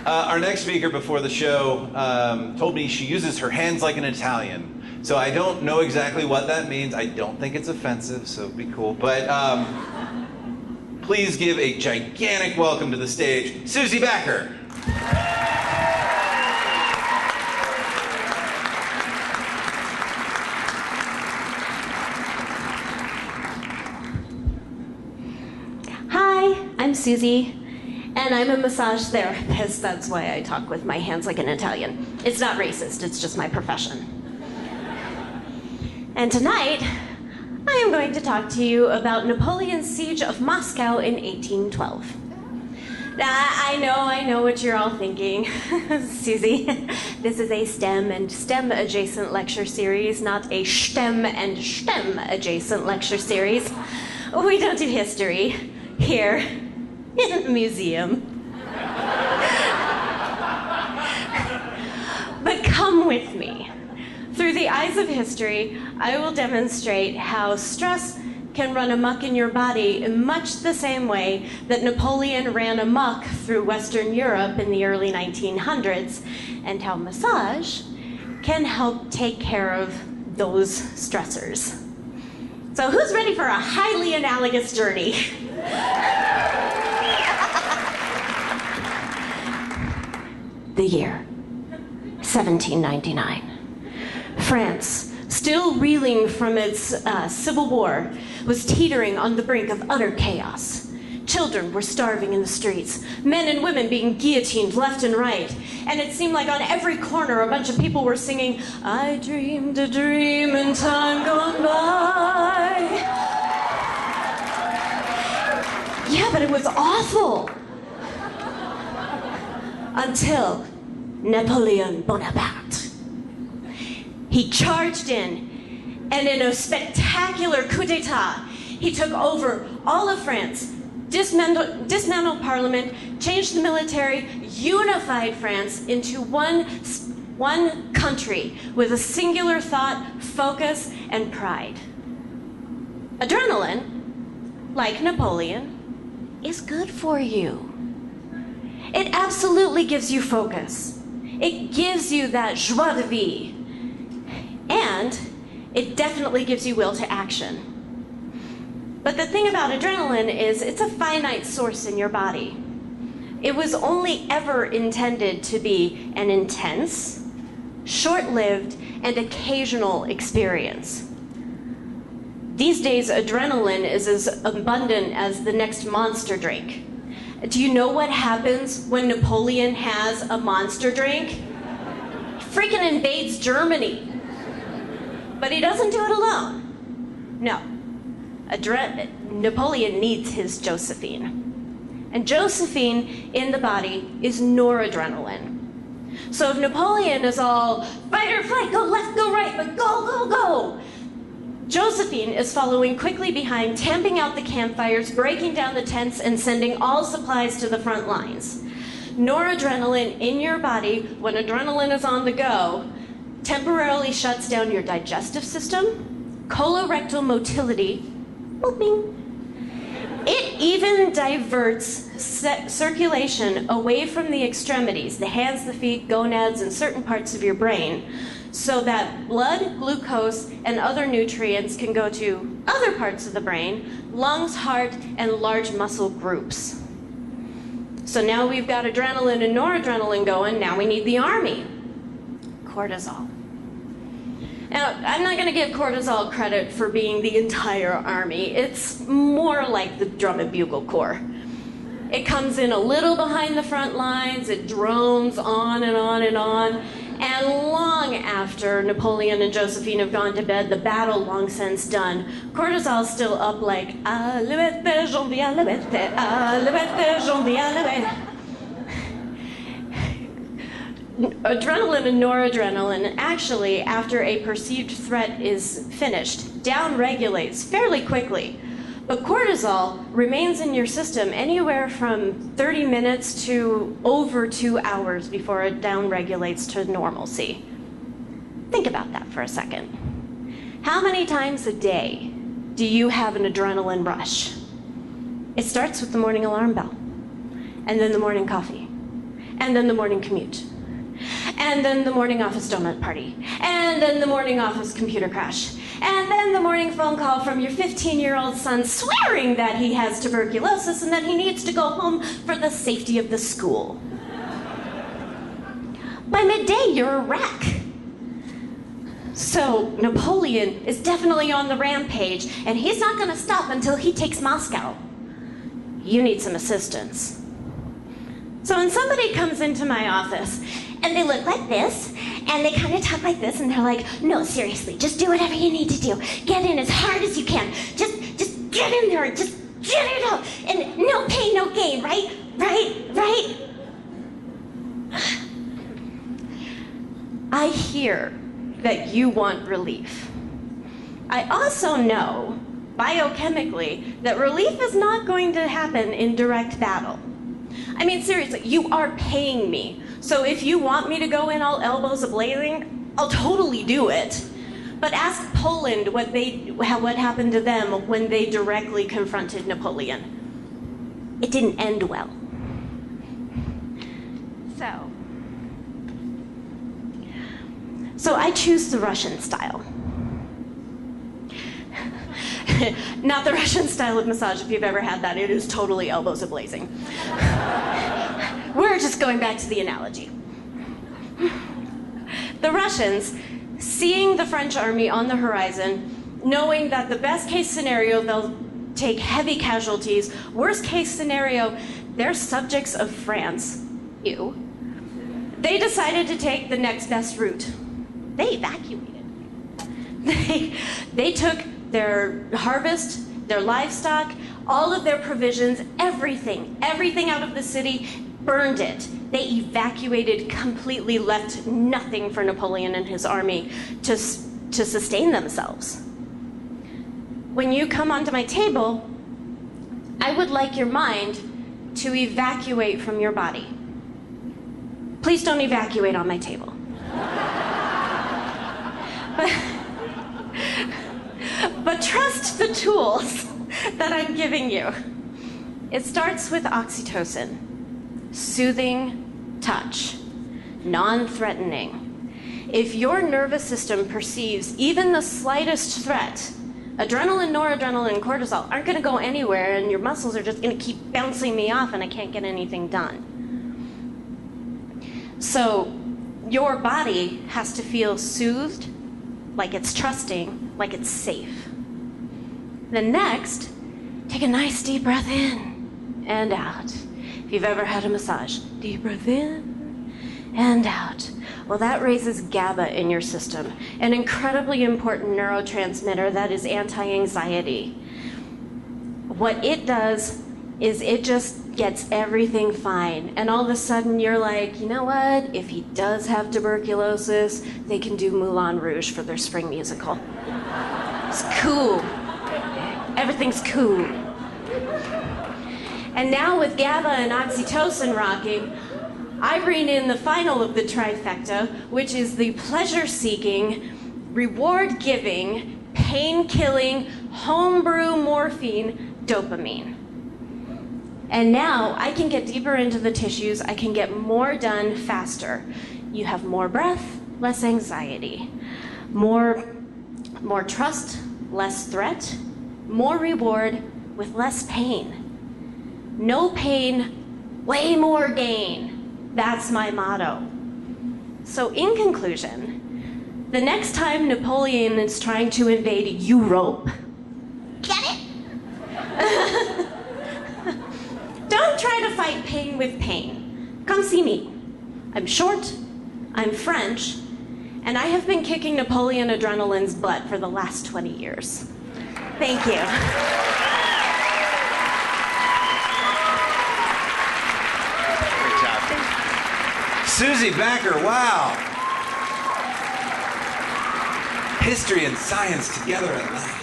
Our next speaker before the show told me she uses her hands like an Italian. So I don't know exactly what that means. I don't think it's offensive, so be cool. But please give a gigantic welcome to the stage, Susie Backer. Hi, I'm Susie. And I'm a massage therapist. That's why I talk with my hands like an Italian. It's not racist, it's just my profession. And tonight, I am going to talk to you about Napoleon's siege of Moscow in 1812. Now, I know what you're all thinking. Susie, this is a STEM and STEM adjacent lecture series, not a STEM and STEM adjacent lecture series. We don't do history here. In the museum. But come with me. Through the eyes of history, I will demonstrate how stress can run amok in your body in much the same way that Napoleon ran amok through Western Europe in the early 1900s, and how massage can help take care of those stressors. So who's ready for a highly analogous journey? The year, 1799. France, still reeling from its civil war, was teetering on the brink of utter chaos. Children were starving in the streets, men and women being guillotined left and right, and it seemed like on every corner a bunch of people were singing, "I dreamed a dream in time gone by." Yeah, but it was awful. Until Napoleon Bonaparte. He charged in, and in a spectacular coup d'etat, he took over all of France, dismantled Parliament, changed the military, unified France into one country with a singular thought, focus, and pride. Adrenaline, like Napoleon, is good for you. It absolutely gives you focus. It gives you that joie de vivre. And it definitely gives you will to action. But the thing about adrenaline is it's a finite source in your body. It was only ever intended to be an intense, short-lived, and occasional experience. These days, adrenaline is as abundant as the next monster drink. Do you know what happens when Napoleon has a monster drink? He freaking invades Germany. But he doesn't do it alone. No. Napoleon needs his Josephine. And Josephine in the body is noradrenaline. So if Napoleon is all fight or flight, go left, go right, but go, go, go, Josephine is following quickly behind, tamping out the campfires, breaking down the tents, and sending all supplies to the front lines. Noradrenaline in your body, when adrenaline is on the go, temporarily shuts down your digestive system, colorectal motility, booping. It even diverts circulation away from the extremities, the hands, the feet, gonads, and certain parts of your brain, so that blood, glucose, and other nutrients can go to other parts of the brain, lungs, heart, and large muscle groups. So now we've got adrenaline and noradrenaline going, now we need the army. Cortisol. Now, I'm not going to give cortisol credit for being the entire army. It's more like the drum and bugle corps. It comes in a little behind the front lines, it drones on and on and on, and long after Napoleon and Josephine have gone to bed, the battle long since done, cortisol's still up like, ah, le bête, j'en viens, le bête, ah, le bête, j'en viens, le bête. Adrenaline and noradrenaline actually, after a perceived threat is finished, downregulates fairly quickly. But cortisol remains in your system anywhere from 30 minutes to over 2 hours before it downregulates to normalcy. Think about that for a second. How many times a day do you have an adrenaline rush? It starts with the morning alarm bell, and then the morning coffee, And then the morning commute. And then the morning office donut party. And then the morning office computer crash. And then the morning phone call from your 15-year-old son swearing that he has tuberculosis and that he needs to go home for the safety of the school. By midday, you're a wreck. So Napoleon is definitely on the rampage, and he's not going to stop until he takes Moscow. You need some assistance. So when somebody comes into my office, and they look like this, and they kind of talk like this, and they're like, no, seriously, just do whatever you need to do. Get in as hard as you can. Just get in there and just get it out. And no pain, no gain, right? Right? I hear that you want relief. I also know, biochemically, that relief is not going to happen in direct battle. I mean, seriously, you are paying me. So if you want me to go in all elbows a-blazing, I'll totally do it. But ask Poland what happened to them when they directly confronted Napoleon. It didn't end well. So I choose the Russian style. Not the Russian style of massage, if you've ever had that. It is totally elbows a-blazing. We're just going back to the analogy. The Russians, seeing the French army on the horizon, knowing that the best case scenario, they'll take heavy casualties. Worst case scenario, they're subjects of France. Ew. They decided to take the next best route. They evacuated. They took their harvest, their livestock, all of their provisions, everything out of the city, burned it. They evacuated completely, left nothing for Napoleon and his army to sustain themselves. When you come onto my table, I would like your mind to evacuate from your body. Please don't evacuate on my table. But trust the tools that I'm giving you. It starts with oxytocin, soothing touch, non-threatening. If your nervous system perceives even the slightest threat, adrenaline, noradrenaline, and cortisol aren't going to go anywhere, and your muscles are just going to keep bouncing me off, and I can't get anything done. So your body has to feel soothed, like it's trusting, like it's safe. Then next, take a nice deep breath in and out. If you've ever had a massage, deep breath in and out. Well, that raises GABA in your system, an incredibly important neurotransmitter that is anti-anxiety. What it does is it just gets everything fine. And all of a sudden you're like, you know what? If he does have tuberculosis, they can do Moulin Rouge for their spring musical. It's cool. Everything's cool. And now with GABA and oxytocin rocking, I bring in the final of the trifecta, which is the pleasure-seeking, reward-giving, pain-killing, homebrew morphine, dopamine. And now I can get deeper into the tissues. I can get more done faster. You have more breath, less anxiety. More trust, less threat. More reward with less pain. No pain, way more gain. That's my motto. So in conclusion, the next time Napoleon is trying to invade Europe, get it? Don't try to fight pain with pain. Come see me. I'm short, I'm French, and I have been kicking Napoleon Adrenaline's butt for the last 20 years. Thank you. Great job. Susie Backer, wow. History and science together at last.